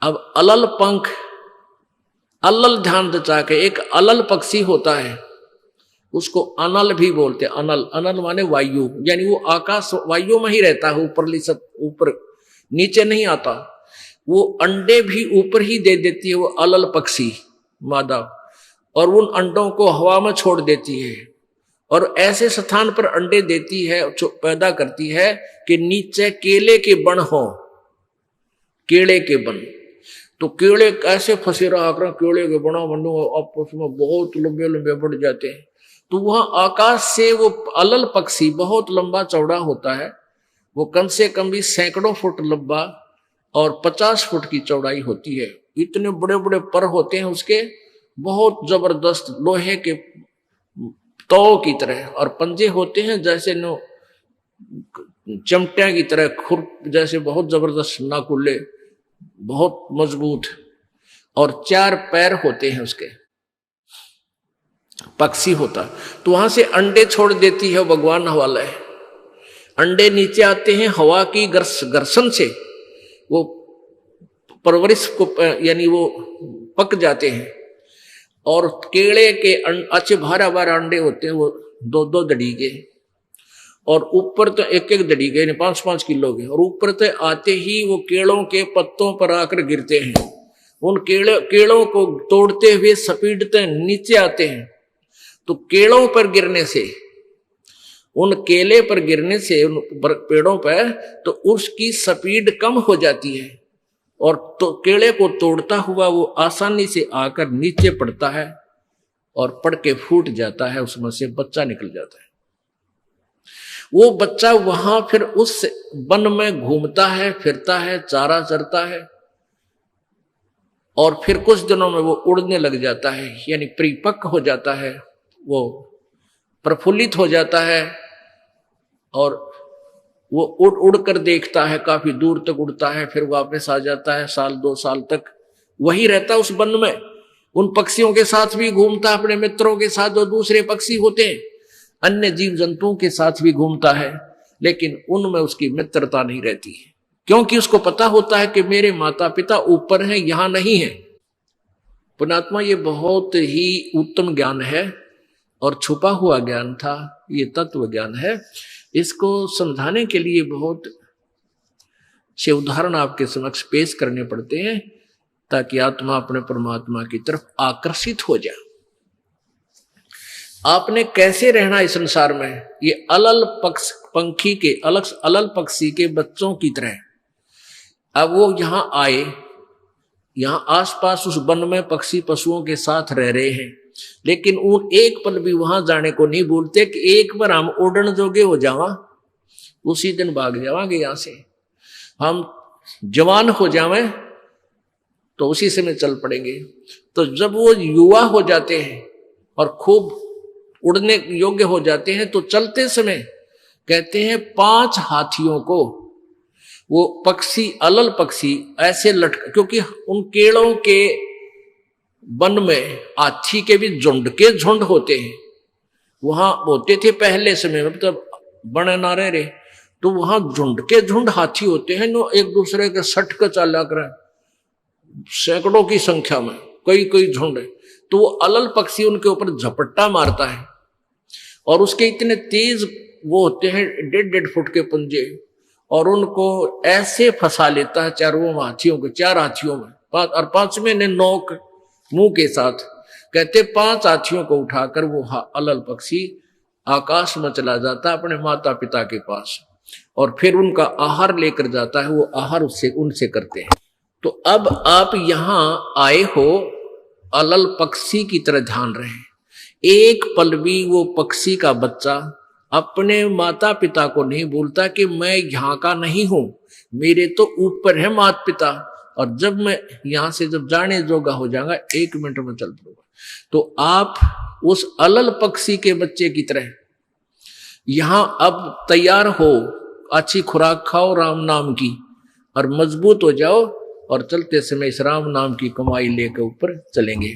अब अलल पंख, अलल ध्यान दचा के, एक अलल पक्षी होता है उसको अनल भी बोलते हैं। अनल, अनल माने वायु, यानी वो आकाश वायु में ही रहता है, ऊपरली सब ऊपर, नीचे नहीं आता। वो अंडे भी ऊपर ही दे देती है वो अलल पक्षी मादा, और उन अंडों को हवा में छोड़ देती है और ऐसे स्थान पर अंडे देती है, पैदा करती है कि नीचे केले के बन हो, केले के बन। तो केले कैसे फंसे रहा कर, केले के बना बनो आपस में बहुत लंबे लंबे बढ़ जाते हैं। तो वहां आकाश से वो अलल पक्षी बहुत लंबा चौड़ा होता है, वो कम से कम भी सैकड़ों फुट लंबा और 50 फुट की चौड़ाई होती है। इतने बड़े बड़े पर होते हैं उसके, बहुत जबरदस्त लोहे के तौ की तरह, और पंजे होते हैं जैसे नो चमटिया की तरह, खुर जैसे बहुत जबरदस्त नाकुले, बहुत मजबूत, और 4 पैर होते हैं उसके, पक्षी होता। तो वहां से अंडे छोड़ देती है भगवान हवाला है। अंडे नीचे आते हैं हवा की घर्षण से, वो परवरिश को यानी वो पक जाते हैं। और केले के अच्छे भारा भारा अंडे होते हैं, वो 2-2 दड़ी के, और ऊपर तो 1-1 दड़ी के, 5-5 किलो के, और ऊपर तो आते ही वो केलों के पत्तों पर आकर गिरते हैं। उन केलों को तोड़ते हुए सपीटते नीचे आते हैं। तो केलों पर गिरने से, उन केले पर गिरने से, उन पेड़ों पर, तो उसकी स्पीड कम हो जाती है, और तो केले को तोड़ता हुआ वो आसानी से आकर नीचे पड़ता है और पड़ के फूट जाता है, उसमें से बच्चा निकल जाता है। वो बच्चा वहां फिर उस वन में घूमता है, फिरता है, चारा चरता है, और फिर कुछ दिनों में वो उड़ने लग जाता है, यानी परिपक्व हो जाता है, वो प्रफुल्लित हो जाता है, और वो उड़ उड़ कर देखता है, काफी दूर तक उड़ता है, फिर वापस आ जाता है, 1-2 साल तक वही रहता है उस वन में। उन पक्षियों के साथ भी घूमता है, अपने मित्रों के साथ, जो दूसरे पक्षी होते हैं, अन्य जीव जंतुओं के साथ भी घूमता है, लेकिन उनमें उसकी मित्रता नहीं रहती है, क्योंकि उसको पता होता है कि मेरे माता पिता ऊपर हैं, यहां नहीं है। पुण्यात्मा, ये बहुत ही उत्तम ज्ञान है और छुपा हुआ ज्ञान था, ये तत्व ज्ञान है। इसको समझाने के लिए बहुत से उदाहरण आपके समक्ष पेश करने पड़ते हैं, ताकि आत्मा अपने परमात्मा की तरफ आकर्षित हो जाए। आपने कैसे रहना इस संसार में, ये अलल पंखी के, अलल पक्षी के बच्चों की तरह। अब वो यहां आए, यहां आसपास उस वन में पक्षी पशुओं के साथ रह रहे हैं, लेकिन उन एक पल भी वहां जाने को नहीं भूलते कि एक बार हम उड़न जोगे हो जावा, उसी दिन भाग जावांगे यहां से, हम जवान हो जावे तो उसी समय चल पड़ेंगे। तो जब वो युवा हो जाते हैं और खूब उड़ने योग्य हो जाते हैं, तो चलते समय कहते हैं 5 हाथियों को वो पक्षी, अलल पक्षी ऐसे लटक, क्योंकि उन केलों के वन में हाथी के भी झुंड के झुंड होते हैं, वहां होते थे पहले समय में, मतलब बने ना रहे, तो वहां झुंड के झुंड हाथी होते हैं, नो एक दूसरे के सट के चाला कर, सैकड़ों की संख्या में, कई झुंड। तो वो अलल पक्षी उनके ऊपर झपट्टा मारता है, और उसके इतने तेज वो होते हैं 1.5 फुट के पंजे, और उनको ऐसे फंसा लेता है चारों हाथियों को, 4 हाथियों में, और 5वें ने नोक मुंह के साथ। कहते 5 हाथियों को उठाकर वो अलल पक्षी आकाश में चला जाता है अपने माता पिता के पास, और फिर उनका आहार लेकर जाता है, वो आहार उससे उनसे करते हैं। तो अब आप यहां आए हो, अलल पक्षी की तरह ध्यान रहे। एक पल भी वो पक्षी का बच्चा अपने माता पिता को नहीं भूलता कि मैं यहाँ का नहीं हूं, मेरे तो ऊपर है माता पिता, और जब मैं यहां से जब जाने जोगा हो जाऊंगा 1 मिनट में चल पड़ूंगा। तो आप उस अलल पक्षी के बच्चे की तरह यहां अब तैयार हो, अच्छी खुराक खाओ राम नाम की, और मजबूत हो जाओ, और चलते समय इस राम नाम की कमाई लेकर ऊपर चलेंगे।